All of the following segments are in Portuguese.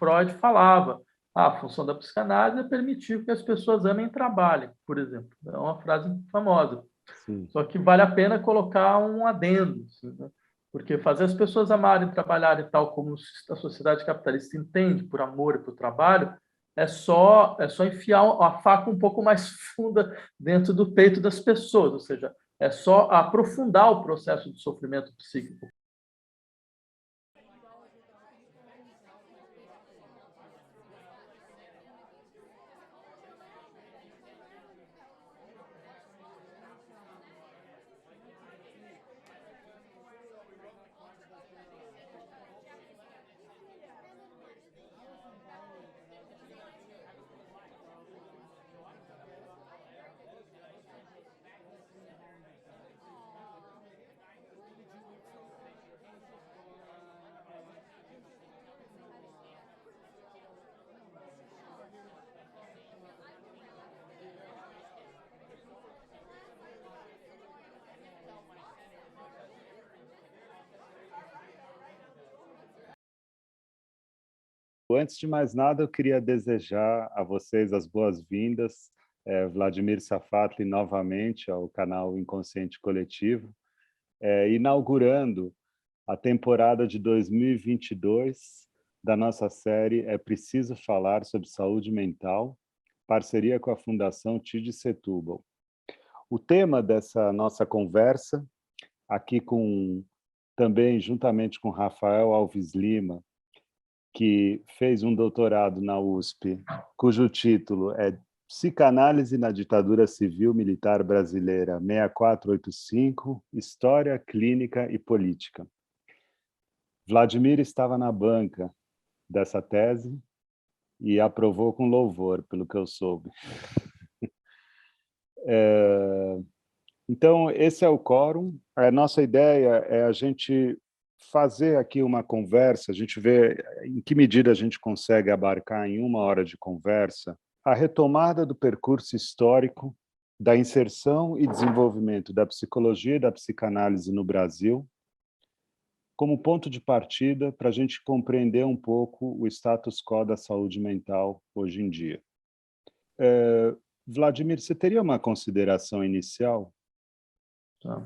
Freud falava. A função da psicanálise é permitir que as pessoas amem e trabalhem, por exemplo. É uma frase famosa. Sim. Só que vale a pena colocar um adendo, assim, né? Porque fazer as pessoas amarem e trabalharem tal como a sociedade capitalista entende, por amor e por trabalho, é só enfiar a faca um pouco mais funda dentro do peito das pessoas, ou seja, é só aprofundar o processo de sofrimento psíquico. Antes de mais nada, eu queria desejar a vocês as boas-vindas, Vladimir Safatli, novamente ao canal Inconsciente Coletivo, inaugurando a temporada de 2022 da nossa série É Preciso Falar sobre Saúde Mental, parceria com a Fundação TID Setúbal. O tema dessa nossa conversa, aqui também juntamente com Rafael Alves Lima, que fez um doutorado na USP, cujo título é Psicanálise na Ditadura Civil-Militar Brasileira 6485, História, Clínica e Política. Vladimir estava na banca dessa tese e aprovou com louvor, pelo que eu soube. Então, esse é o quórum. A nossa ideia é a gente fazer aqui uma conversa, a gente vê em que medida a gente consegue abarcar em 1 hora de conversa a retomada do percurso histórico da inserção e desenvolvimento da psicologia e da psicanálise no Brasil, como ponto de partida para a gente compreender um pouco o status quo da saúde mental hoje em dia. Vladimir, você teria uma consideração inicial? Tá.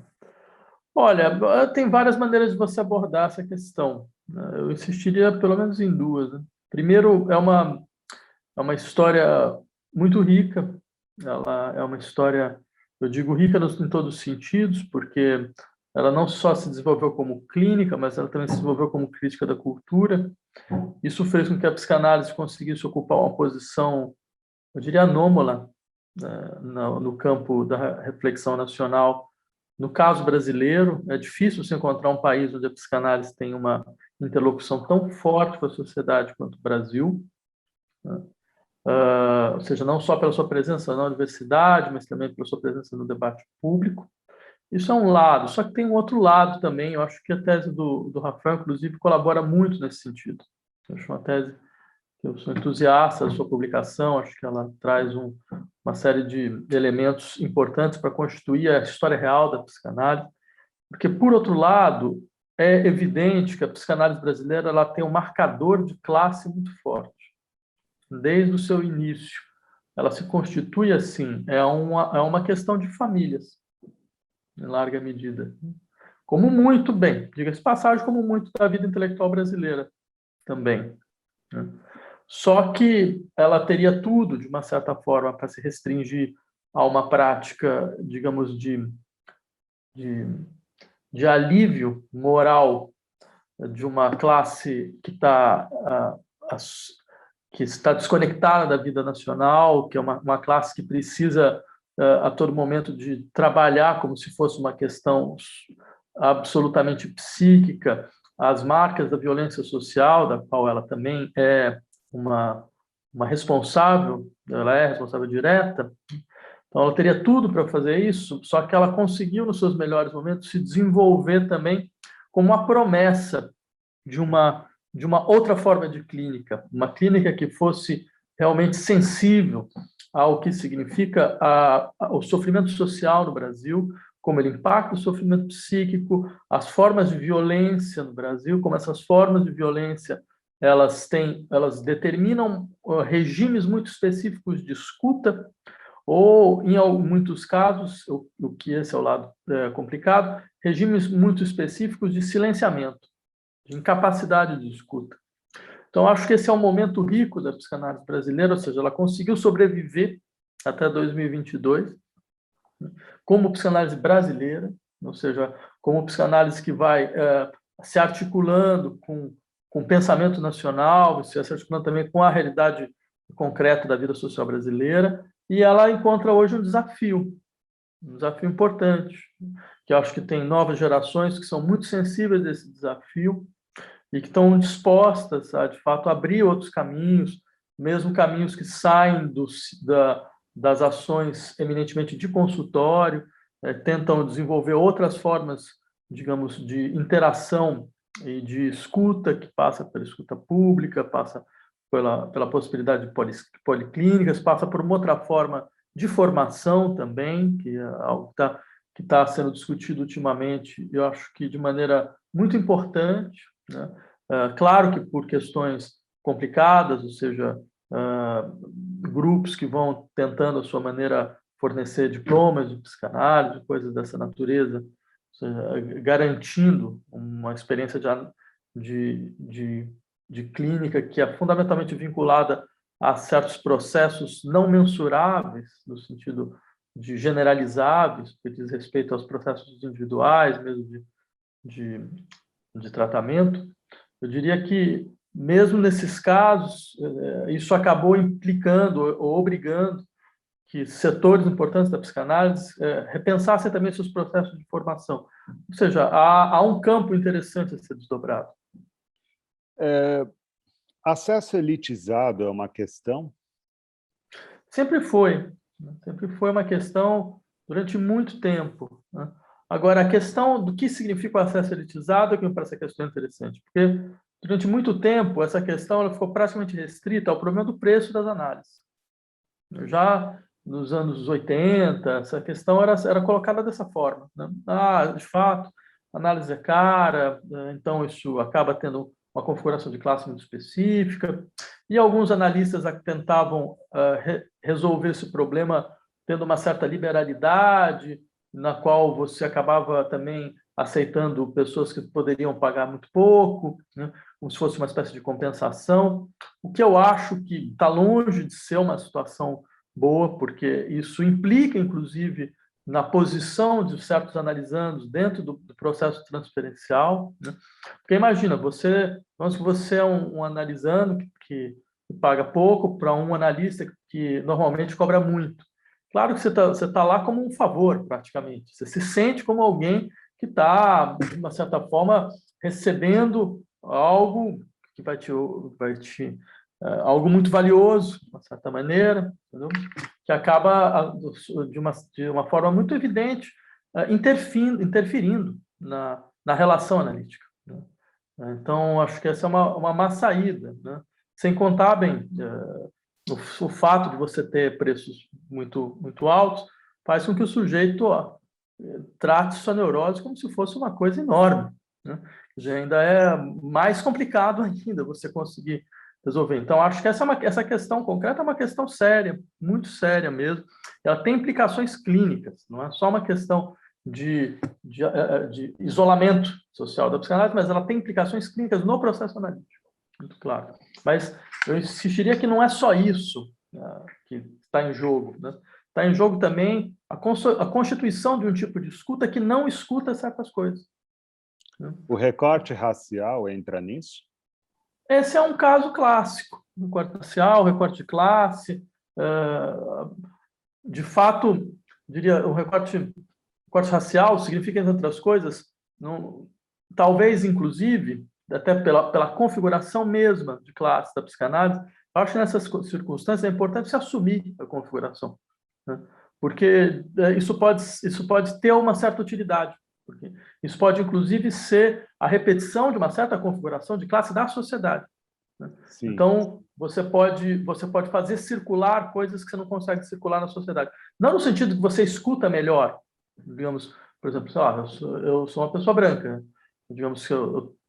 Olha, tem várias maneiras de você abordar essa questão, né? Eu insistiria pelo menos em 2, né? Primeiro, é uma história muito rica. Ela é uma história, eu digo rica em todos os sentidos, porque ela não só se desenvolveu como clínica, mas ela também se desenvolveu como crítica da cultura. Isso fez com que a psicanálise conseguisse ocupar uma posição, eu diria, anômala, né, no campo da reflexão nacional. No caso brasileiro, é difícil se encontrar um país onde a psicanálise tem uma interlocução tão forte com a sociedade quanto o Brasil, né? Ou seja, não só pela sua presença na universidade, mas também pela sua presença no debate público. Isso é um lado, só que tem um outro lado também. Eu acho que a tese do Rafael, inclusive, colabora muito nesse sentido. Eu acho uma tese que eu sou entusiasta da sua publicação, acho que ela traz uma série de elementos importantes para constituir a história real da psicanálise, porque, por outro lado, é evidente que a psicanálise brasileira ela tem um marcador de classe muito forte, desde o seu início. Ela se constitui assim, é uma questão de famílias, em larga medida. Como muito bem, diga-se de passagem, como muito da vida intelectual brasileira também, né? Só que ela teria tudo, de uma certa forma, para se restringir a uma prática, digamos, de alívio moral de uma classe que está desconectada da vida nacional, que é uma classe que precisa, a todo momento, de trabalhar como se fosse uma questão absolutamente psíquica, as marcas da violência social, da qual ela também é uma responsável, ela é responsável direta. Então, ela teria tudo para fazer isso, só que ela conseguiu, nos seus melhores momentos, se desenvolver também como uma promessa de uma outra forma de clínica, uma clínica que fosse realmente sensível ao que significa o sofrimento social no Brasil, como ele impacta o sofrimento psíquico, as formas de violência no Brasil, como essas formas de violência elas determinam regimes muito específicos de escuta, ou, em muitos casos, o que esse é o lado complicado, regimes muito específicos de silenciamento, de incapacidade de escuta. Então, acho que esse é um momento rico da psicanálise brasileira, ou seja, ela conseguiu sobreviver até 2022, como psicanálise brasileira, ou seja, como psicanálise que vai se articulando com o pensamento nacional, se articulando também com a realidade concreta da vida social brasileira, e ela encontra hoje um desafio importante, que eu acho que tem novas gerações que são muito sensíveis a esse desafio e que estão dispostas a, de fato, abrir outros caminhos, mesmo caminhos que saem das ações eminentemente de consultório, tentam desenvolver outras formas, digamos, de interação e de escuta, que passa pela escuta pública, passa pela possibilidade de policlínicas, passa por uma outra forma de formação também, que é algo que tá sendo discutido ultimamente, eu acho que de maneira muito importante, né? Claro que por questões complicadas, ou seja, grupos que vão tentando, à sua maneira, fornecer diplomas de psicanálise, coisas dessa natureza, ou seja, garantindo uma experiência de clínica que é fundamentalmente vinculada a certos processos não mensuráveis, no sentido de generalizáveis, que diz respeito aos processos individuais, mesmo de tratamento. Eu diria que, mesmo nesses casos, isso acabou implicando ou obrigando que setores importantes da psicanálise repensassem também seus processos de formação. Ou seja, há um campo interessante a ser desdobrado. Acesso elitizado é uma questão? Sempre foi. Sempre foi uma questão durante muito tempo, né? Agora, a questão do que significa o acesso elitizado é que me parece a questão interessante, porque durante muito tempo essa questão ela ficou praticamente restrita ao problema do preço das análises. Já nos anos 80, essa questão era colocada dessa forma, né? De fato, a análise é cara, então isso acaba tendo uma configuração de classe muito específica, e alguns analistas tentavam resolver esse problema tendo uma certa liberalidade, na qual você acabava também aceitando pessoas que poderiam pagar muito pouco, né? Como se fosse uma espécie de compensação, o que eu acho que está longe de ser uma situação boa, porque isso implica, inclusive, na posição de certos analisandos dentro do processo transferencial, né? Porque imagina, vamos que você é um analisando que paga pouco para um analista que normalmente cobra muito. Claro que você tá lá como um favor, praticamente. Você se sente como alguém que está, de uma certa forma, recebendo algo que vai te algo muito valioso, de uma certa maneira, entendeu? Que acaba, de uma forma muito evidente, interferindo na relação analítica, né? Então, acho que essa é uma má saída, né? Sem contar, bem, o fato de você ter preços muito, muito altos faz com que o sujeito trate sua neurose como se fosse uma coisa enorme, né? Já ainda é mais complicado ainda você conseguir resolver. Então, acho que essa questão concreta é uma questão séria, muito séria mesmo. Ela tem implicações clínicas, não é só uma questão de isolamento social da psicanálise, mas ela tem implicações clínicas no processo analítico, muito claro. Mas eu insistiria que não é só isso que está em jogo, né? Está em jogo também a constituição de um tipo de escuta que não escuta certas coisas, né? O recorte racial entra nisso? Esse é um caso clássico. Recorte racial, recorte de classe. De fato, diria, o recorte racial significa, entre outras coisas, talvez, inclusive, até pela configuração mesma de classe da psicanálise, acho que nessas circunstâncias é importante se assumir a configuração, né? Porque isso pode ter uma certa utilidade, porque isso pode, inclusive, ser a repetição de uma certa configuração de classe da sociedade, né? Então, você pode fazer circular coisas que você não consegue circular na sociedade. Não no sentido que você escuta melhor, digamos, por exemplo, eu sou uma pessoa branca, né? Digamos que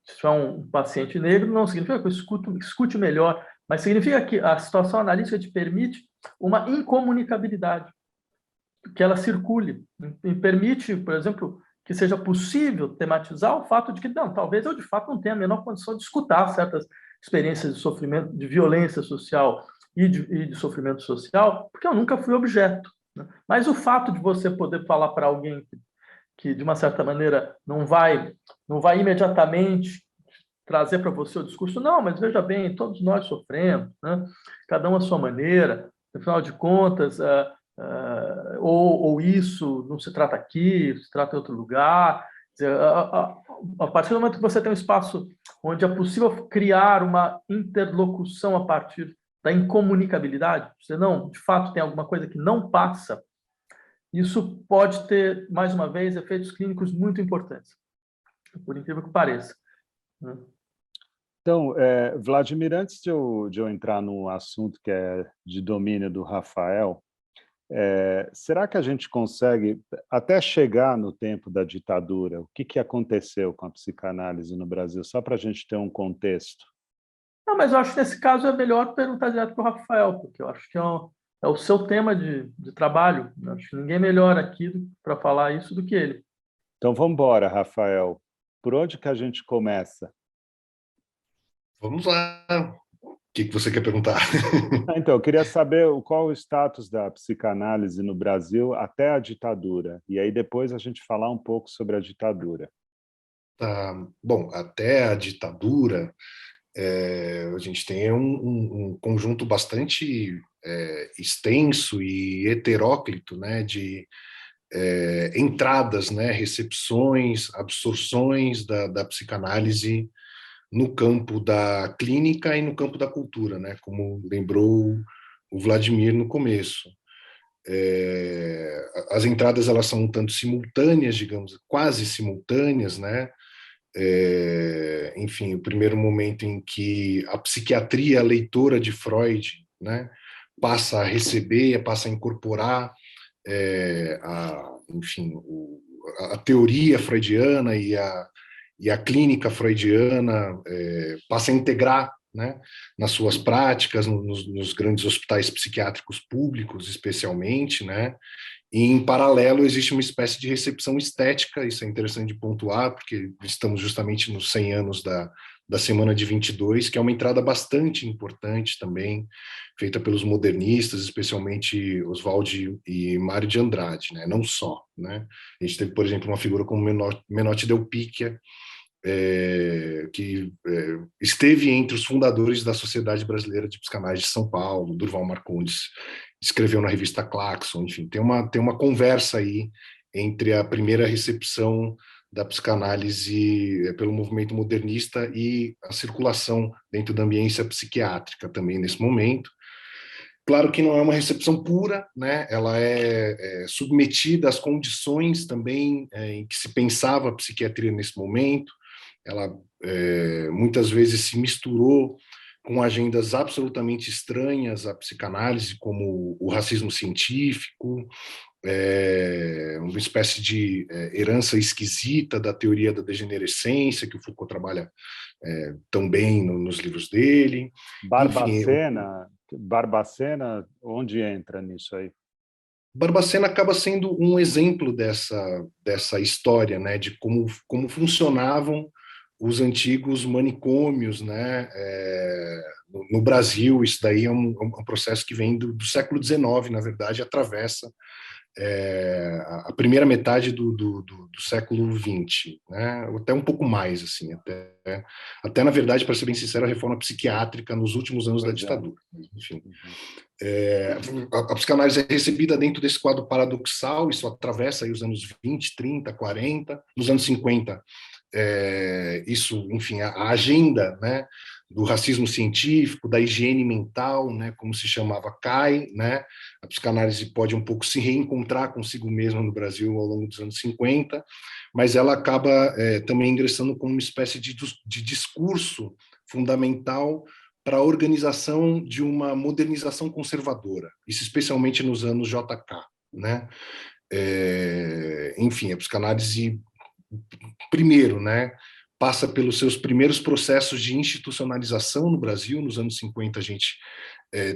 se é um paciente negro, não significa que eu escute melhor, mas significa que a situação analítica te permite uma incomunicabilidade, que ela circule, e permite, por exemplo, que seja possível tematizar o fato de que, não, talvez eu de fato não tenha a menor condição de escutar certas experiências de sofrimento, de violência social e de sofrimento social, porque eu nunca fui objeto. Né? Mas o fato de você poder falar para alguém que, de uma certa maneira, não vai imediatamente trazer para você o discurso, não, mas veja bem, todos nós sofremos, né? Cada um à sua maneira, afinal de contas, ou isso não se trata aqui, se trata em outro lugar. A partir do momento que você tem um espaço onde é possível criar uma interlocução a partir da incomunicabilidade, você não, de fato, tem alguma coisa que não passa, isso pode ter, mais uma vez, efeitos clínicos muito importantes, por incrível que pareça. Né? Então, Vladimir, antes de eu entrar no assunto que é de domínio do Rafael, será que a gente consegue, até chegar no tempo da ditadura, o que aconteceu com a psicanálise no Brasil? Só para a gente ter um contexto. Não, mas eu acho que nesse caso é melhor perguntar direto para o Rafael, porque eu acho que é o seu tema de trabalho. Eu acho que ninguém é melhor aqui para falar isso do que ele. Então, vamos embora, Rafael. Por onde que a gente começa? Vamos lá. O que você quer perguntar? Então, eu queria saber qual o status da psicanálise no Brasil até a ditadura. E aí depois a gente falar um pouco sobre a ditadura. Bom, até a ditadura, a gente tem um conjunto bastante extenso e heteróclito, né, de entradas, né, recepções, absorções da psicanálise no campo da clínica e no campo da cultura, né, como lembrou o Vladimir no começo. As entradas elas são um tanto simultâneas, digamos, quase simultâneas, né? Enfim, o primeiro momento em que a psiquiatria leitora de Freud, né, passa a receber, passa a incorporar enfim, a teoria freudiana e a clínica freudiana, passa a integrar, né, nas suas práticas, nos grandes hospitais psiquiátricos públicos, especialmente, né, e, em paralelo, existe uma espécie de recepção estética, isso é interessante de pontuar, porque estamos justamente nos 100 anos da Semana de 22, que é uma entrada bastante importante também, feita pelos modernistas, especialmente Oswald e Mário de Andrade, né? Não só. Né? A gente teve, por exemplo, uma figura como Menotti Del Picchia, que esteve entre os fundadores da Sociedade Brasileira de Psicanálise de São Paulo, Durval Marcondes, escreveu na revista Claxon, enfim, tem uma conversa aí entre a primeira recepção da psicanálise pelo movimento modernista e a circulação dentro da ambiência psiquiátrica também nesse momento. Claro que não é uma recepção pura, né? Ela é submetida às condições também em que se pensava a psiquiatria nesse momento. Ela muitas vezes se misturou com agendas absolutamente estranhas à psicanálise, como o racismo científico, uma espécie de herança esquisita da teoria da degenerescência, que o Foucault trabalha tão bem nos livros dele. Barbacena, onde entra nisso aí? Barbacena acaba sendo um exemplo dessa história, né, de como funcionavam os antigos manicômios, né, no Brasil. Isso daí é um processo que vem do século XIX, na verdade, atravessa a primeira metade do século XX, né, até um pouco mais, assim, até na verdade, para ser bem sincero, a reforma psiquiátrica nos últimos anos da ditadura. Enfim. A psicanálise é recebida dentro desse quadro paradoxal, isso atravessa aí os anos 20, 30, 40, nos anos 50, isso, enfim, a agenda, né, do racismo científico, da higiene mental, né, como se chamava, cai, né, a psicanálise pode um pouco se reencontrar consigo mesma no Brasil ao longo dos anos 50, mas ela acaba também ingressando como uma espécie de discurso fundamental para a organização de uma modernização conservadora, isso especialmente nos anos JK, né? Enfim, a psicanálise, primeiro, né, passa pelos seus primeiros processos de institucionalização no Brasil. Nos anos 50, a gente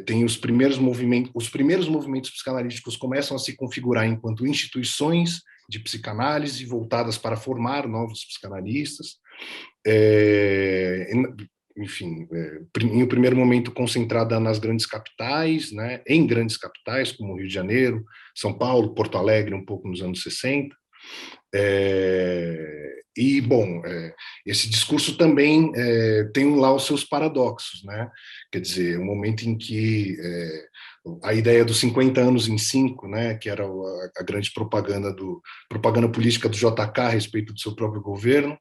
tem os primeiros movimentos psicanalíticos começam a se configurar enquanto instituições de psicanálise voltadas para formar novos psicanalistas. Enfim, em um primeiro momento concentrada nas grandes capitais, né, em grandes capitais, como Rio de Janeiro, São Paulo, Porto Alegre, um pouco nos anos 60. Bom, esse discurso também tem lá os seus paradoxos, né? Quer dizer, um momento em que a ideia dos 50 anos em 5, né, que era a grande propaganda política do JK a respeito do seu próprio governo,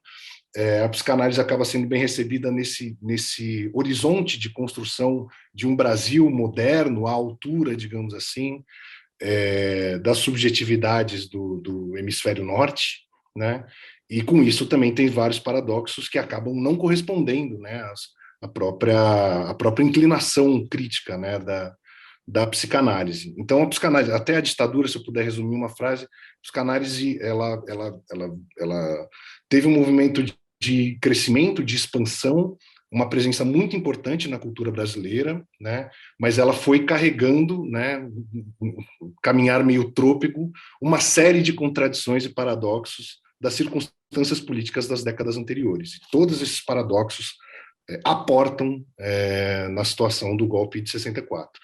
a psicanálise acaba sendo bem recebida nesse horizonte de construção de um Brasil moderno, à altura, digamos assim, das subjetividades do hemisfério norte, né? E com isso também tem vários paradoxos que acabam não correspondendo, né, à própria inclinação crítica, né, da psicanálise. Então, a psicanálise, até a ditadura, se eu puder resumir uma frase, a psicanálise ela teve um movimento de crescimento, de expansão, uma presença muito importante na cultura brasileira, né? Mas ela foi carregando, né, um caminhar meio trôpego, uma série de contradições e paradoxos das circunstâncias políticas das décadas anteriores. E todos esses paradoxos aportam na situação do golpe de 64.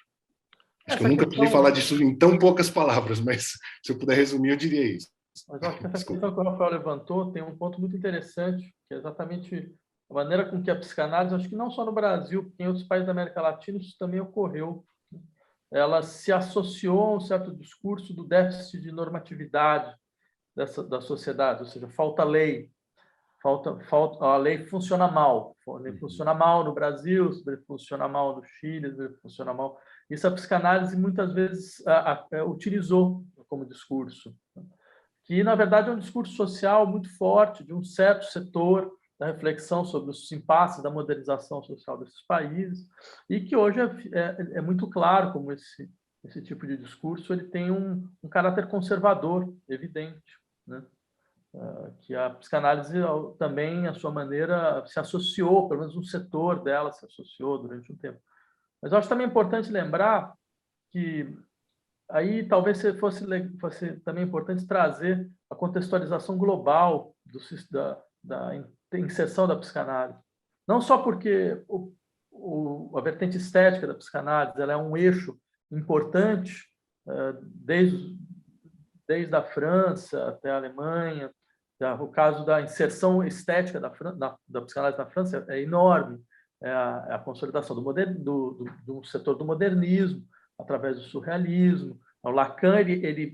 Acho que eu nunca podia falar disso em tão poucas palavras, mas se eu puder resumir, eu diria isso. Mas eu acho que essa questão que o Rafael levantou tem um ponto muito interessante, que é exatamente a maneira com que a psicanálise, acho que não só no Brasil, porque em outros países da América Latina isso também ocorreu. Ela se associou a um certo discurso do déficit de normatividade da sociedade, ou seja, falta lei, a lei funciona mal. A lei funciona mal no Brasil, a lei funciona mal no Chile, a lei funciona mal. Isso a psicanálise muitas vezes utilizou como discurso, que, na verdade, é um discurso social muito forte de um certo setor da reflexão sobre os impasses da modernização social desses países, e que hoje é muito claro como esse tipo de discurso ele tem um caráter conservador, evidente, né? Que a psicanálise também, à sua maneira, se associou, pelo menos um setor dela se associou durante um tempo. Mas eu acho também importante lembrar que aí talvez fosse também importante trazer a contextualização global da inserção da psicanálise. Não só porque a vertente estética da psicanálise ela é um eixo importante desde a França até a Alemanha. O caso da inserção estética da psicanálise na França é enorme. É a consolidação do setor do modernismo, através do surrealismo. O Lacan,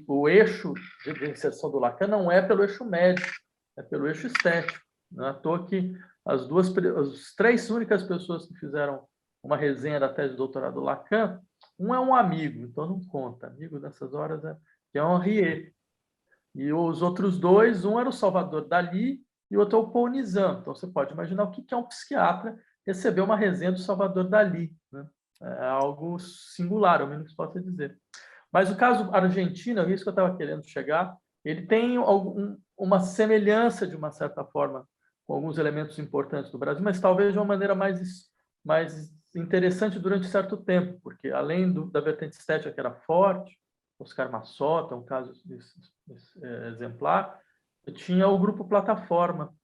o eixo de inserção do Lacan não é pelo eixo médico, é pelo eixo estético. Não é à toa que as três únicas pessoas que fizeram uma resenha da tese de doutorado do Lacan, um é um amigo, então não conta. Amigo nessas horas que é Henriet. E os outros dois, um era o Salvador Dalí e o outro é o Paul Nizam. Então você pode imaginar o que é um psiquiatra receber uma resenha do Salvador Dalí, né? É algo singular, ao menos que se possa dizer. Mas o caso argentino, é isso que eu estava querendo chegar, ele tem uma semelhança, de uma certa forma, com alguns elementos importantes do Brasil, mas talvez de uma maneira mais interessante durante certo tempo, porque além da vertente estética que era forte, Oscar Massota, um caso exemplar, tinha o grupo Plataforma,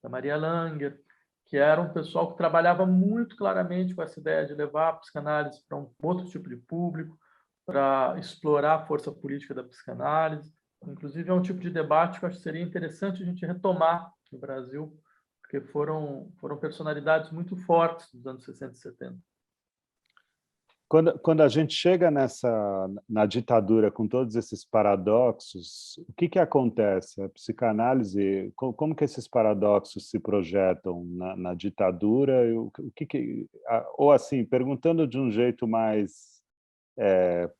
da Maria Langer, que era um pessoal que trabalhava muito claramente com essa ideia de levar a psicanálise para um outro tipo de público, para explorar a força política da psicanálise. Inclusive, é um tipo de debate que eu acho que seria interessante a gente retomar no Brasil, porque foram personalidades muito fortes dos anos 60 e 70. Quando a gente chega na ditadura com todos esses paradoxos, o que acontece? A psicanálise, como que esses paradoxos se projetam na ditadura? Ou assim, perguntando de um jeito mais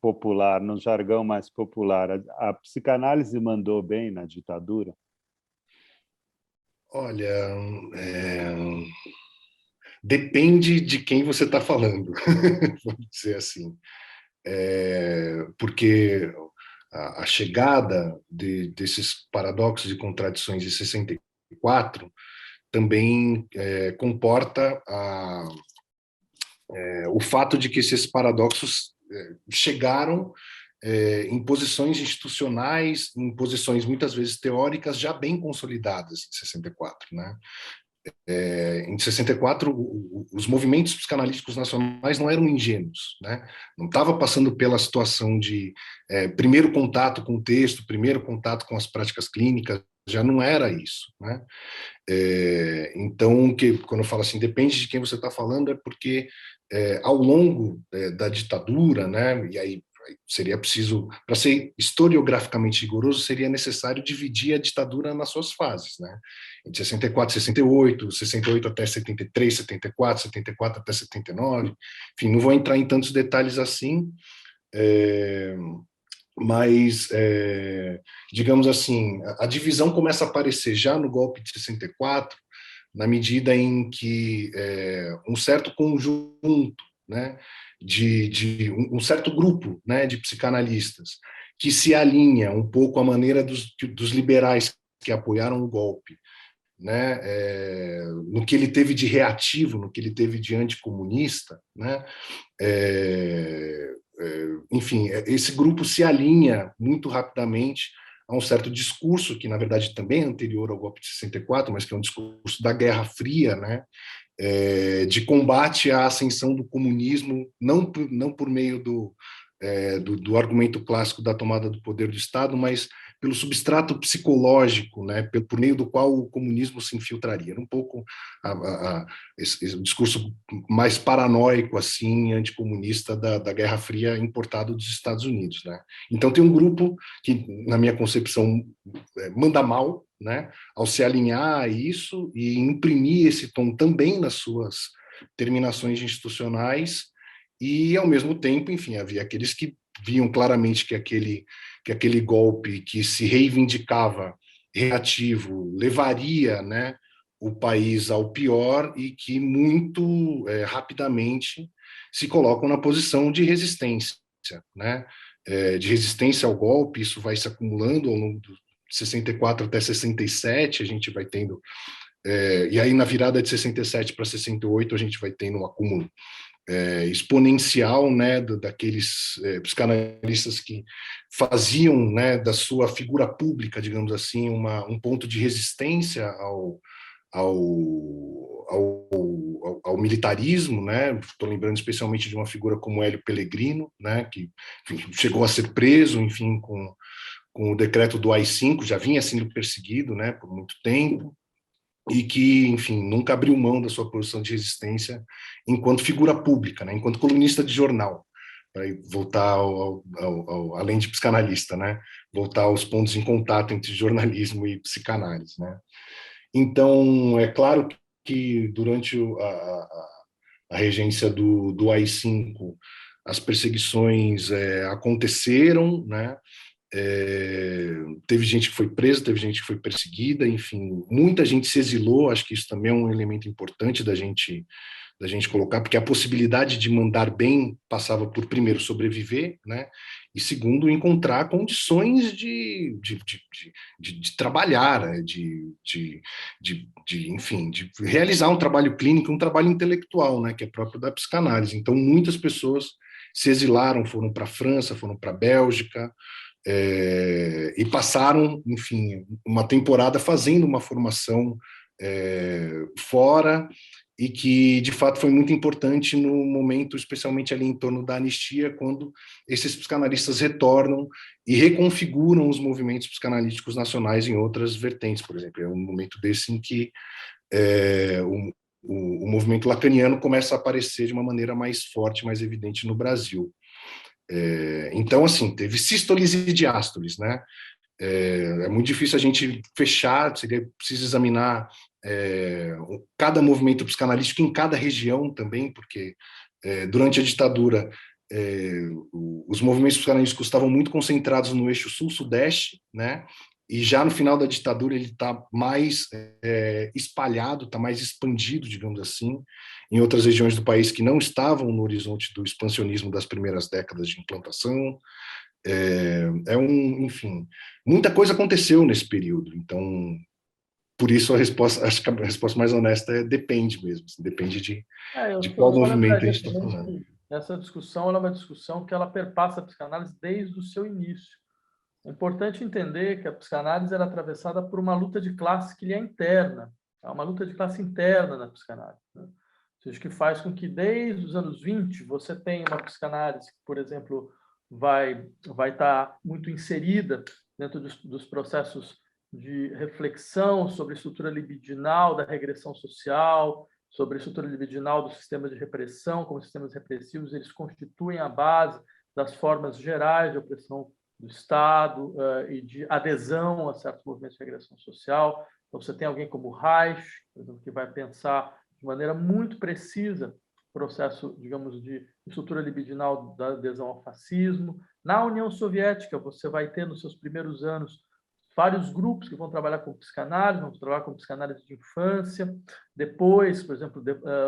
popular, no jargão mais popular, a psicanálise mandou bem na ditadura? Olha, depende de quem você está falando, vamos dizer assim. Porque a chegada desses paradoxos e contradições de 64 também comporta o fato de que esses paradoxos chegaram em posições institucionais, em posições muitas vezes teóricas já bem consolidadas em 64, né? Em 64, os movimentos psicanalíticos nacionais não eram ingênuos, né? Não estava passando pela situação de primeiro contato com o texto, primeiro contato com as práticas clínicas, já não era isso, né? Então, quando eu falo assim, depende de quem você está falando, é porque ao longo da ditadura, né? E aí seria preciso, para ser historiograficamente rigoroso, seria necessário dividir a ditadura nas suas fases, né? Em 64, 68, 68 até 73, 74, 74 até 79, enfim, não vou entrar em tantos detalhes assim, mas, digamos assim, a divisão começa a aparecer já no golpe de 64, na medida em que um certo conjunto, né, de um certo grupo, né, de psicanalistas que se alinha um pouco à maneira dos liberais que apoiaram o golpe, né, no que ele teve de reativo, no que ele teve de anticomunista, né, enfim, esse grupo se alinha muito rapidamente a um certo discurso que, na verdade, também é anterior ao golpe de 64, mas que é um discurso da Guerra Fria, né, de combate à ascensão do comunismo, não por meio do argumento clássico da tomada do poder do Estado, mas pelo substrato psicológico, né, por meio do qual o comunismo se infiltraria. Era um pouco esse discurso mais paranoico, assim, anticomunista da Guerra Fria importado dos Estados Unidos, né? Então tem um grupo que, na minha concepção, manda mal, né, ao se alinhar a isso e imprimir esse tom também nas suas terminações institucionais, e, ao mesmo tempo, enfim, havia aqueles que viam claramente que aquele golpe que se reivindicava reativo levaria, né, o país ao pior, e que muito rapidamente se colocam na posição de resistência, né, de resistência ao golpe. Isso vai se acumulando ao longo de 64 até 67, a gente vai tendo, e aí na virada de 67 para 68 a gente vai tendo um acúmulo exponencial, né, daqueles psicanalistas que faziam, né, da sua figura pública, digamos assim, um ponto de resistência ao, ao militarismo, né? Estou lembrando especialmente de uma figura como Hélio Pellegrino, né, que enfim, chegou a ser preso, enfim, com o decreto do AI-5, já vinha sendo perseguido, né, por muito tempo, e que, enfim, nunca abriu mão da sua posição de resistência enquanto figura pública, né, enquanto colunista de jornal, para voltar além de psicanalista, né, voltar aos pontos em contato entre jornalismo e psicanálise, né. Então, é claro que durante a regência do AI-5, as perseguições aconteceram, né, teve gente que foi presa, teve gente que foi perseguida, enfim, muita gente se exilou. Acho que isso também é um elemento importante da gente colocar, porque a possibilidade de mandar bem passava por, primeiro, sobreviver, né, e segundo, encontrar condições de trabalhar, né, enfim, de realizar um trabalho clínico, um trabalho intelectual, né, que é próprio da psicanálise. Então, muitas pessoas se exilaram, foram para a França, foram para a Bélgica, e passaram, enfim, uma temporada fazendo uma formação fora, e que, de fato, foi muito importante no momento, especialmente ali em torno da anistia, quando esses psicanalistas retornam e reconfiguram os movimentos psicanalíticos nacionais em outras vertentes. Por exemplo, é um momento desse em que o movimento lacaniano começa a aparecer de uma maneira mais forte, mais evidente no Brasil. Então, assim, teve sístoles e diástoles, né? É muito difícil a gente fechar, seria preciso examinar cada movimento psicanalítico em cada região também, porque durante a ditadura os movimentos psicanalíticos estavam muito concentrados no eixo sul-sudeste, né? E já no final da ditadura ele está mais espalhado, está mais expandido, digamos assim, em outras regiões do país que não estavam no horizonte do expansionismo das primeiras décadas de implantação. Enfim, muita coisa aconteceu nesse período. Então, por isso acho que a resposta mais honesta é depende mesmo, assim, depende de Eu qual só movimento a lembraria gente está também falando. que essa discussão ela é uma discussão que ela perpassa a psicanálise desde o seu início. É importante entender que a psicanálise era atravessada por uma luta de classe que lhe é interna. É uma luta de classe interna na psicanálise, né? Ou seja, que faz com que desde os anos 20 você tenha uma psicanálise que, por exemplo, vai estar muito inserida dentro dos processos de reflexão sobre a estrutura libidinal da regressão social, sobre a estrutura libidinal do sistema de repressão, como sistemas repressivos eles constituem a base das formas gerais de opressão do Estado e de adesão a certos movimentos de regressão social. Então, você tem alguém como Reich, por exemplo, que vai pensar de maneira muito precisa o processo, digamos, de estrutura libidinal da adesão ao fascismo. Na União Soviética, você vai ter, nos seus primeiros anos, vários grupos que vão trabalhar com psicanálise, vão trabalhar com psicanálise de infância. Depois, por exemplo,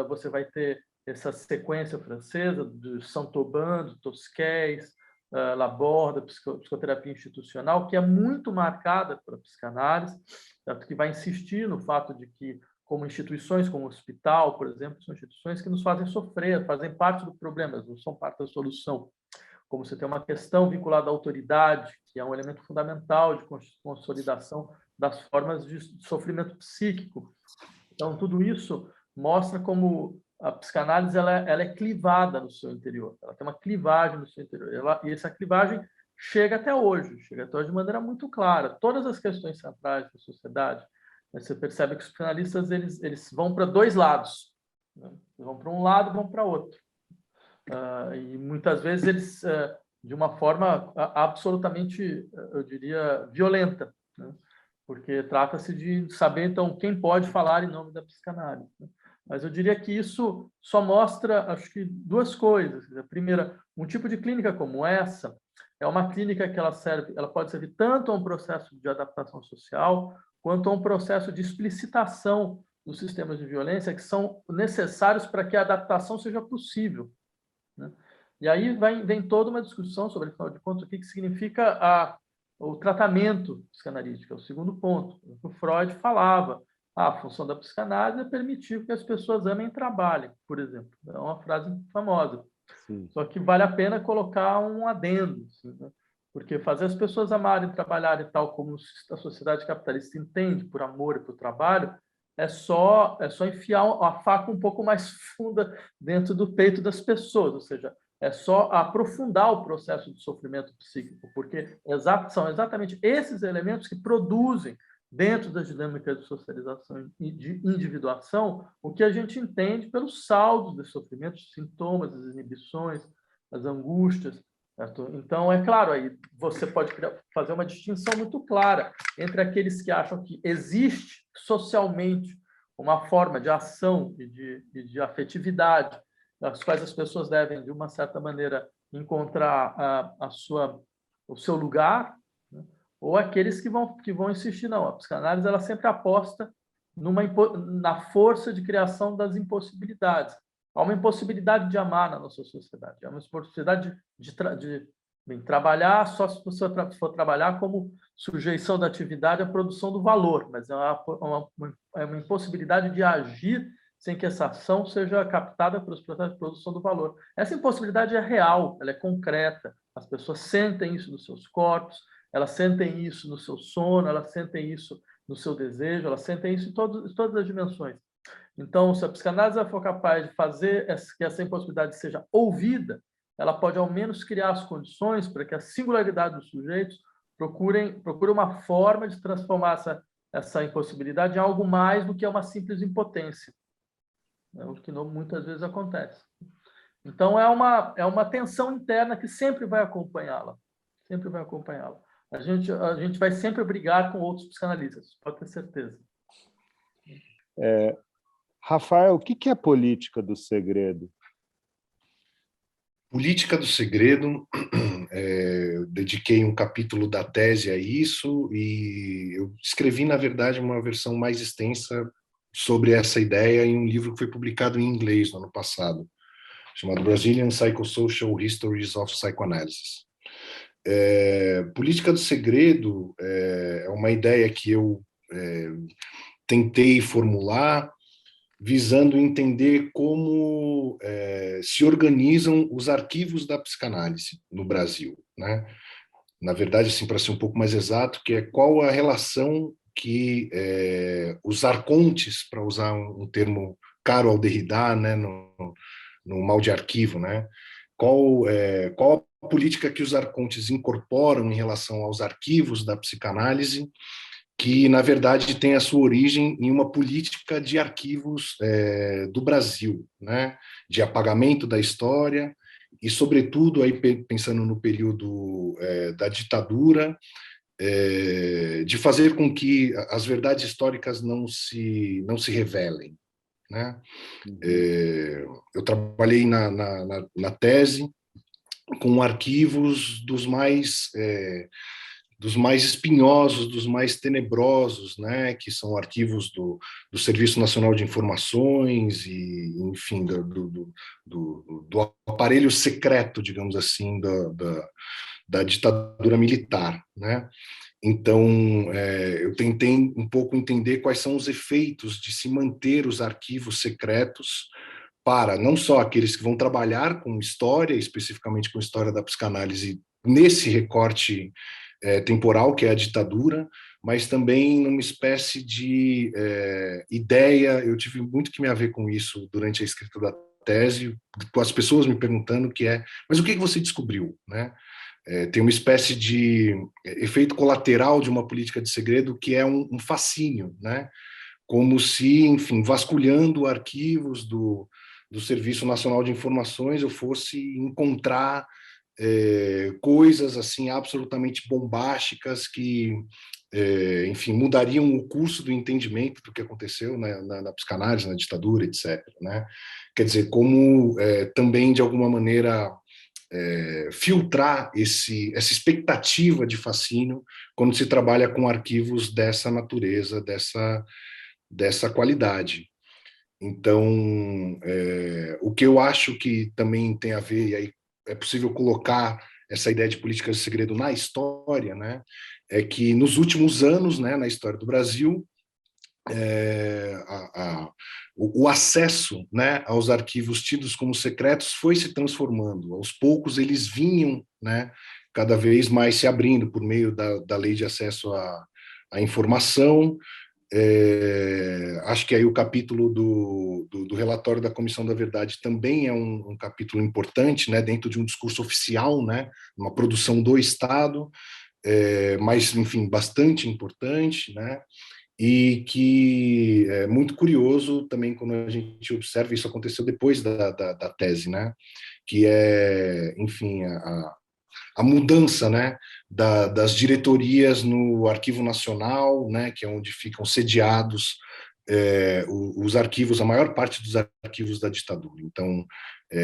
você vai ter essa sequência francesa de Saint-Aubin, de Tosquelles, Laborde, psicoterapia institucional, que é muito marcada pela psicanálise, que vai insistir no fato de que, como instituições, como o hospital, por exemplo, são instituições que nos fazem sofrer, fazem parte do problema, não são parte da solução. Como você tem uma questão vinculada à autoridade, que é um elemento fundamental de consolidação das formas de sofrimento psíquico. Então, tudo isso mostra como a psicanálise ela é clivada no seu interior, ela tem uma clivagem no seu interior, e essa clivagem chega até hoje de maneira muito clara. Todas as questões centrais da sociedade, você percebe que os psicanalistas eles vão para dois lados, né? Vão para um lado, vão para outro. E muitas vezes eles, de uma forma absolutamente, eu diria, violenta, né? Porque trata-se de saber, então, quem pode falar em nome da psicanálise, né? Mas eu diria que isso só mostra, acho que, duas coisas. A primeira, um tipo de clínica como essa é uma clínica que ela pode servir tanto a um processo de adaptação social quanto a um processo de explicitação dos sistemas de violência que são necessários para que a adaptação seja possível, né? E aí vem toda uma discussão sobre, afinal de contas, o que significa o tratamento psicanalítico, é o segundo ponto. O Freud falava, a função da psicanálise é permitir que as pessoas amem e trabalhem, por exemplo. É uma frase famosa. Sim. Só que vale a pena colocar um adendo, assim, né? Porque fazer as pessoas amarem e trabalharem tal como a sociedade capitalista entende, por amor e por trabalho, é só enfiar a faca um pouco mais funda dentro do peito das pessoas, ou seja, é só aprofundar o processo de sofrimento psíquico, porque são exatamente esses elementos que produzem, dentro das dinâmicas de socialização e de individuação, o que a gente entende pelos saldos de sofrimento, os sintomas, as inibições, as angústias. Certo? Então, é claro, aí você pode fazer uma distinção muito clara entre aqueles que acham que existe socialmente uma forma de ação e de afetividade, nas quais as pessoas devem, de uma certa maneira, encontrar o seu lugar, né? Ou aqueles que vão insistir, não, a psicanálise ela sempre aposta na força de criação das impossibilidades. Há uma impossibilidade de amar na nossa sociedade, há uma impossibilidade de trabalhar só se você for trabalhar como sujeição da atividade à produção do valor, mas é uma impossibilidade de agir sem que essa ação seja captada pelos processos de produção do valor. Essa impossibilidade é real, ela é concreta, as pessoas sentem isso nos seus corpos, elas sentem isso no seu sono, elas sentem isso no seu desejo, elas sentem isso em todas as dimensões. Então, se a psicanálise for capaz de fazer que essa impossibilidade seja ouvida, ela pode, ao menos, criar as condições para que a singularidade dos sujeitos procure uma forma de transformar essa impossibilidade em algo mais do que uma simples impotência, o que muitas vezes acontece. Então, é uma tensão interna que sempre vai acompanhá-la, sempre vai acompanhá-la. A gente vai sempre brigar com outros psicanalistas, pode ter certeza. Rafael, o que é a política do segredo? Política do segredo, eu dediquei um capítulo da tese a isso e eu escrevi, na verdade, uma versão mais extensa sobre essa ideia em um livro que foi publicado em inglês no ano passado, chamado Brazilian Psychosocial Histories of Psychoanalysis. Política do segredo é uma ideia que eu tentei formular, visando entender como se organizam os arquivos da psicanálise no Brasil, né? Na verdade, assim, para ser um pouco mais exato, que é qual a relação que os arcontes, para usar um termo caro ao Derrida, né, no mal de arquivo, né? Qual a política que os arcontes incorporam em relação aos arquivos da psicanálise, que, na verdade, tem a sua origem em uma política de arquivos do Brasil, né? De apagamento da história e, sobretudo, aí, pensando no período da ditadura, de fazer com que as verdades históricas não se revelem, né? Eu trabalhei na tese com arquivos dos mais espinhosos, dos mais tenebrosos, né, que são arquivos do Serviço Nacional de Informações e, enfim, do aparelho secreto, digamos assim, da ditadura militar, né? Então, eu tentei um pouco entender quais são os efeitos de se manter os arquivos secretos para não só aqueles que vão trabalhar com história, especificamente com história da psicanálise, nesse recorte temporal, que é a ditadura, mas também numa espécie de ideia. Eu tive muito que me haver com isso durante a escrita da tese, com as pessoas me perguntando mas o que você descobriu, né? Tem uma espécie de efeito colateral de uma política de segredo que é um fascínio, né? Como se, enfim, vasculhando arquivos do Serviço Nacional de Informações, eu fosse encontrar coisas assim absolutamente bombásticas que, enfim, mudariam o curso do entendimento do que aconteceu na psicanálise, na ditadura, etc., né? Quer dizer, como também, de alguma maneira, filtrar essa expectativa de fascínio quando se trabalha com arquivos dessa natureza, dessa qualidade. Então, o que eu acho que também tem a ver, e aí é possível colocar essa ideia de política de segredo na história, né, é que nos últimos anos, né, na história do Brasil, o acesso, né, aos arquivos tidos como secretos foi se transformando. Aos poucos eles vinham, né, cada vez mais se abrindo por meio da lei de acesso à informação. Acho que aí o capítulo do relatório da Comissão da Verdade também é um capítulo importante, né, dentro de um discurso oficial, né, uma produção do Estado, mas, enfim, bastante importante, né, e que é muito curioso também quando a gente observa, isso aconteceu depois da tese, né, que enfim, a mudança, né, das diretorias no Arquivo Nacional, né, que é onde ficam sediados os arquivos, a maior parte dos arquivos da ditadura. Então,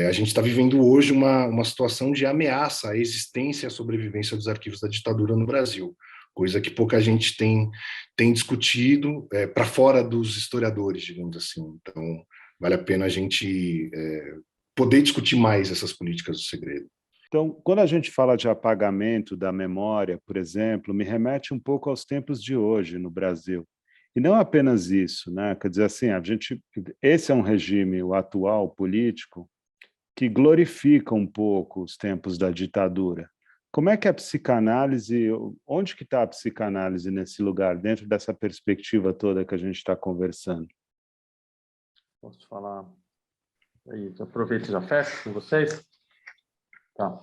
a gente está vivendo hoje uma situação de ameaça à existência e à sobrevivência dos arquivos da ditadura no Brasil, coisa que pouca gente tem discutido para fora dos historiadores, digamos assim. Então, vale a pena a gente poder discutir mais essas políticas do segredo. Então, quando a gente fala de apagamento da memória, por exemplo, me remete um pouco aos tempos de hoje no Brasil. E não apenas isso, né? Quer dizer assim, esse é um regime, o atual político, que glorifica um pouco os tempos da ditadura. Como é que a psicanálise, onde que está a psicanálise nesse lugar, dentro dessa perspectiva toda que a gente está conversando? Posso falar aí, aproveito e já fecho com vocês? Tá.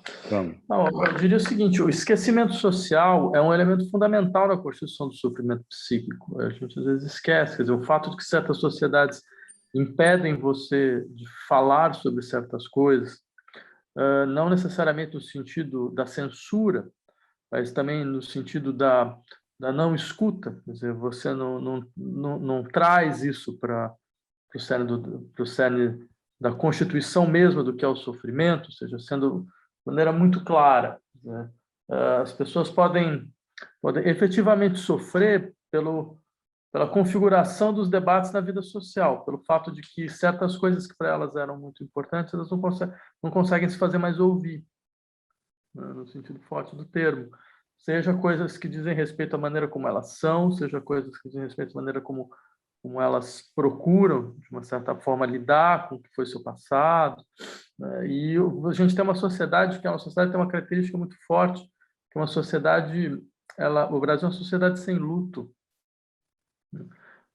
Não, eu diria o seguinte: o esquecimento social é um elemento fundamental na constituição do sofrimento psíquico. A gente às vezes esquece, quer dizer, o fato de que certas sociedades impedem você de falar sobre certas coisas, não necessariamente no sentido da censura, mas também no sentido da não escuta, quer dizer, você não traz isso para o cerne da constituição mesmo do que é o sofrimento, ou seja, sendo de maneira muito clara, né? As pessoas podem efetivamente sofrer pela configuração dos debates na vida social, pelo fato de que certas coisas que para elas eram muito importantes, elas não conseguem se fazer mais ouvir, né, no sentido forte do termo. Seja coisas que dizem respeito à maneira como elas são, seja coisas que dizem respeito à maneira como como elas procuram, de uma certa forma, lidar com o que foi seu passado, né? E a gente tem uma sociedade que é uma sociedade que tem uma característica muito forte, que é uma sociedade, o Brasil é uma sociedade sem luto.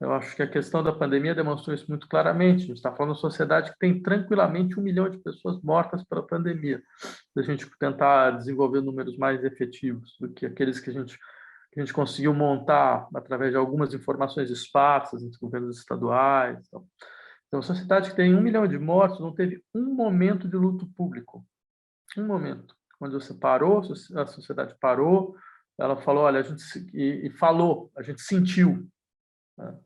Eu acho que a questão da pandemia demonstrou isso muito claramente. A gente está falando de uma sociedade que tem tranquilamente 1 milhão de pessoas mortas pela pandemia. Se a gente tentar desenvolver números mais efetivos do que aqueles que a gente conseguiu montar através de algumas informações esparsas entre governos estaduais. Então, a sociedade que tem 1 milhão de mortos não teve um momento de luto público. Um momento. Quando você parou, a sociedade parou, ela falou, olha, a gente sentiu.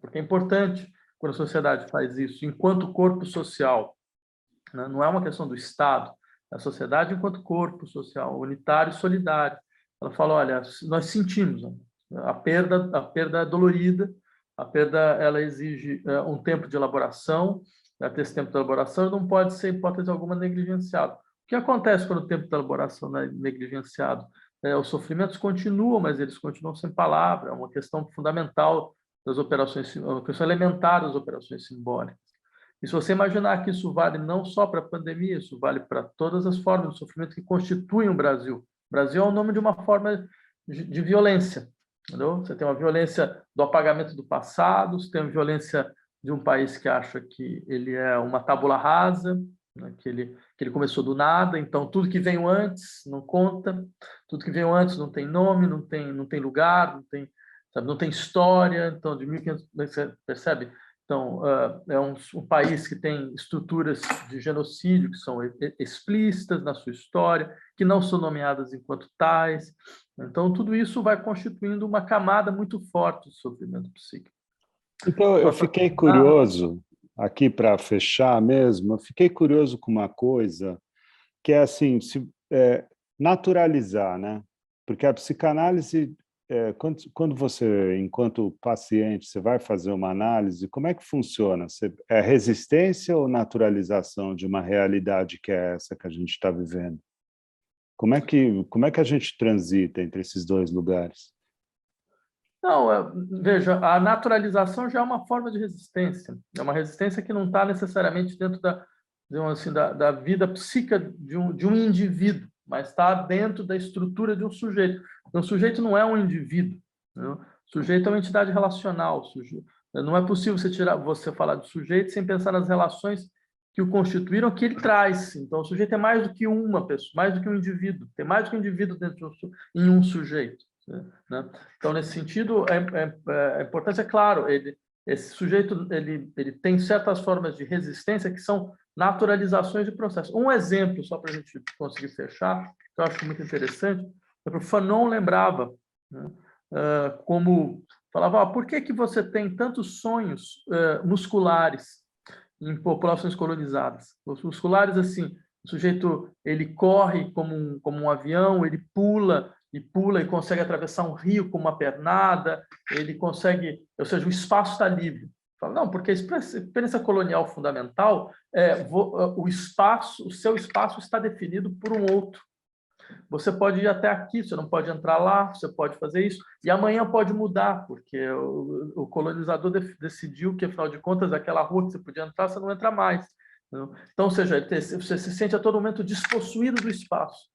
Porque é importante quando a sociedade faz isso, enquanto corpo social. Não é uma questão do Estado, é a sociedade enquanto corpo social, unitário e solidário. Ela fala, olha, nós sentimos a perda é dolorida, a perda ela exige um tempo de elaboração, esse tempo de elaboração não pode ser, em hipótese alguma, negligenciado. O que acontece quando o tempo de elaboração é negligenciado? Os sofrimentos continuam, mas eles continuam sem palavra, é uma questão fundamental das operações, uma questão elementar das operações simbólicas. E se você imaginar que isso vale não só para a pandemia, isso vale para todas as formas de sofrimento que constituem o Brasil. O Brasil é o nome de uma forma de violência. Entendeu? Você tem uma violência do apagamento do passado, você tem uma violência de um país que acha que ele é uma tábula rasa, né? que ele começou do nada, então tudo que veio antes não conta, tudo que veio antes não tem nome, não tem lugar, não tem história. Então, de 1500, você percebe? Então, é um país que tem estruturas de genocídio que são explícitas na sua história, que não são nomeadas enquanto tais. Então, tudo isso vai constituindo uma camada muito forte de sofrimento psíquico. Então, eu fiquei curioso, aqui para fechar mesmo, eu fiquei curioso com uma coisa, que é assim, naturalizar, né? Porque a psicanálise, quando você, enquanto paciente, você vai fazer uma análise, como é que funciona? É resistência ou naturalização de uma realidade que é essa que a gente está vivendo? Como é que a gente transita entre esses dois lugares? Não, veja, a naturalização já é uma forma de resistência. É uma resistência que não está necessariamente dentro da vida psíquica de um indivíduo, mas está dentro da estrutura de um sujeito. Então, o sujeito não é um indivíduo, né? O sujeito é uma entidade relacional. Não é possível você falar de sujeito sem pensar nas relações que o constituíram, que ele traz. Então, o sujeito é mais do que uma pessoa, mais do que um indivíduo. Tem mais do que um indivíduo em um sujeito, né? Então, nesse sentido, a importância é claro. Esse sujeito ele tem certas formas de resistência que são naturalizações de processo. Um exemplo, só para a gente conseguir fechar, que eu acho muito interessante, é que o Fanon lembrava, né, como falava, por que você tem tantos sonhos musculares em populações colonizadas? Os musculares, assim, o sujeito ele corre como um avião, ele pula e consegue atravessar um rio com uma pernada, ele consegue, ou seja, o espaço está livre. Fala, não, porque a experiência colonial fundamental o seu espaço está definido por um outro. Você pode ir até aqui, você não pode entrar lá, você pode fazer isso, e amanhã pode mudar, porque o colonizador decidiu que, afinal de contas, aquela rua que você podia entrar, você não entra mais. Então, ou seja, você se sente a todo momento despossuído do espaço.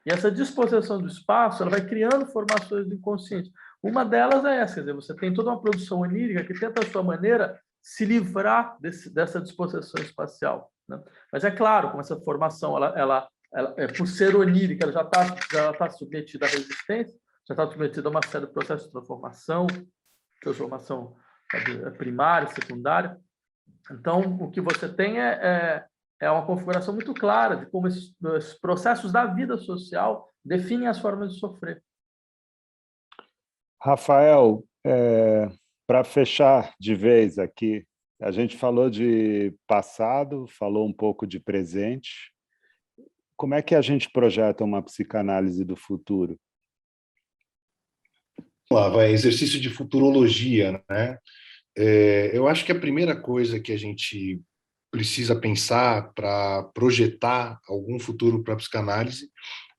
E essa disposição do espaço, ela vai criando formações do inconsciente. Uma delas é essa, quer dizer, você tem toda uma produção onírica que tenta, à sua maneira, se livrar dessa disposição espacial, né? Mas é claro, como essa formação, ela por ser onírica, ela já tá submetida à resistência, já está submetida a uma série de processos de transformação primária, secundária. Então, o que você tem é uma configuração muito clara de como esses processos da vida social definem as formas de sofrer. Rafael, para fechar de vez aqui, a gente falou de passado, falou um pouco de presente. Como é que a gente projeta uma psicanálise do futuro? Lá vai exercício de futurologia, né? Eu acho que a primeira coisa que a gente precisa pensar para projetar algum futuro para a psicanálise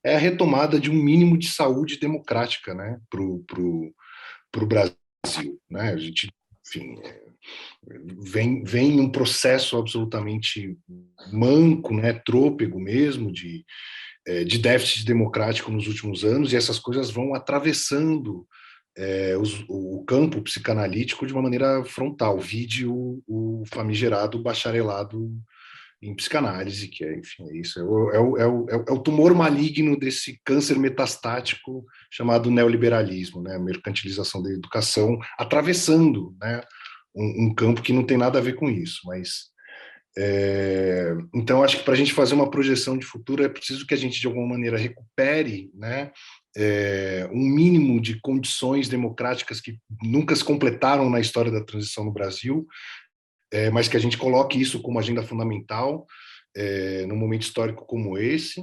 é a retomada de um mínimo de saúde democrática, né, para o Brasil, né? A gente enfim, vem um processo absolutamente manco, né, trôpego mesmo, de déficit democrático nos últimos anos, e essas coisas vão atravessando o campo psicanalítico de uma maneira frontal. Vide o famigerado bacharelado em psicanálise, que enfim, é isso, é o tumor maligno desse câncer metastático chamado neoliberalismo, né, a mercantilização da educação, atravessando, né, um campo que não tem nada a ver com isso, mas então acho que para a gente fazer uma projeção de futuro é preciso que a gente de alguma maneira recupere, né, um mínimo de condições democráticas que nunca se completaram na história da transição no Brasil, mas que a gente coloque isso como agenda fundamental num momento histórico como esse.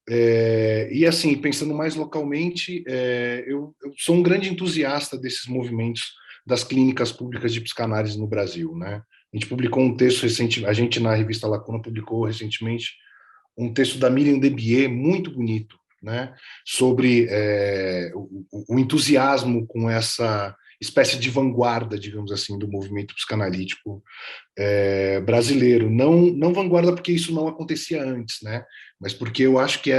E assim, pensando mais localmente, eu sou um grande entusiasta desses movimentos das clínicas públicas de psicanálise no Brasil, né? A gente publicou um texto recente, a gente na revista Lacuna publicou recentemente um texto da Miriam Debier, muito bonito, né? Sobre o entusiasmo com essa espécie de vanguarda, digamos assim, do movimento psicanalítico brasileiro. Não vanguarda porque isso não acontecia antes, né? Mas porque eu acho que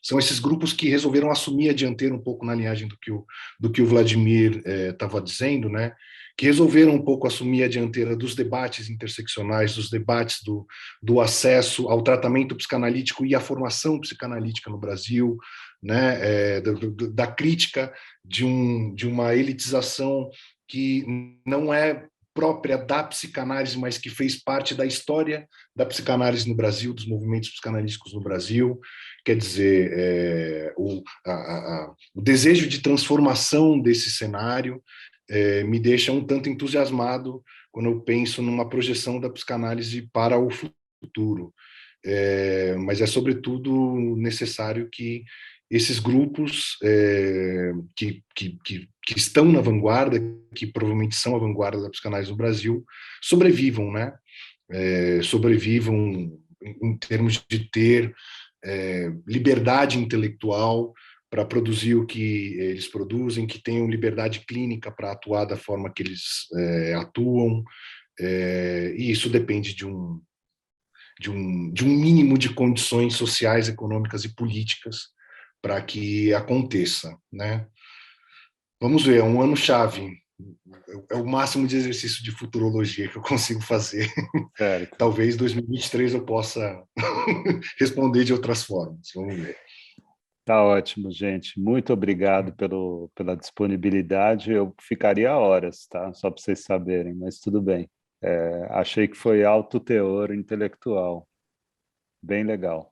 são esses grupos que resolveram assumir a dianteira um pouco na linhagem do que o Vladimir estava dizendo, né? Que resolveram um pouco assumir a dianteira dos debates interseccionais, dos debates do acesso ao tratamento psicanalítico e à formação psicanalítica no Brasil, né? Da crítica de uma elitização que não é própria da psicanálise, mas que fez parte da história da psicanálise no Brasil, dos movimentos psicanalíticos no Brasil. Quer dizer, o desejo de transformação desse cenário me deixa um tanto entusiasmado quando eu penso numa projeção da psicanálise para o futuro. Mas é, sobretudo, necessário que esses grupos que estão na vanguarda, que provavelmente são a vanguarda da psicanálise no Brasil, sobrevivam, né? Sobrevivam em termos de ter liberdade intelectual para produzir o que eles produzem, que tenham liberdade clínica para atuar da forma que eles atuam, e isso depende de um mínimo de condições sociais, econômicas e políticas para que aconteça, né? Vamos ver, é um ano-chave, é o máximo de exercício de futurologia que eu consigo fazer. Certo. Talvez 2023 eu possa responder de outras formas, vamos ver. Tá ótimo, gente. Muito obrigado pela disponibilidade. Eu ficaria horas, tá? Só para vocês saberem, mas tudo bem. Achei que foi alto teor intelectual. Bem legal.